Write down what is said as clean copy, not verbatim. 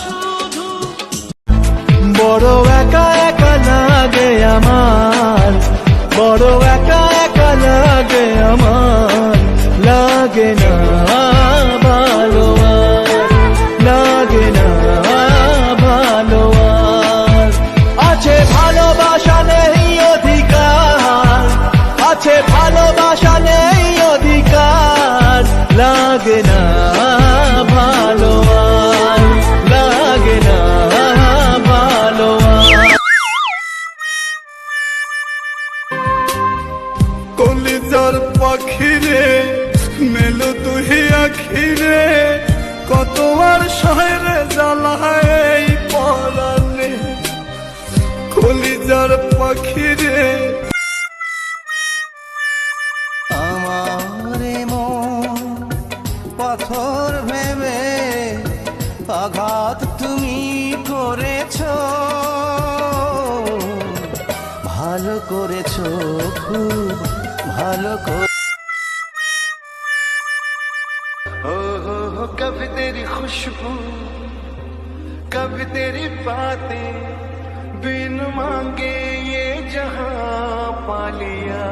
শুধু বড় একা একা লাগে আমার, বড় একা একা লাগে আমার, লাগে না ভালো আর, লাগে না ভালো আর। আছে ভালোবাসা নেই অধিকার, আছে ভালোবাসা নেই অধিকার, লাগে না ভালো আর, লাগে না ভালো আর। কলিজার পাখিরে মেলো তুই আখিরে, কত আর শহরে জ্বালায় এই পরাণে। কলিজার পাখিরে আমার মন পাথর ভেবে আঘাত তুমি করেছো, ভালো করেছো, খুব ভালো করে। कभी तेरी खुशबू कभी तेरी बातें, बिन मांगे ये जहां पा लिया।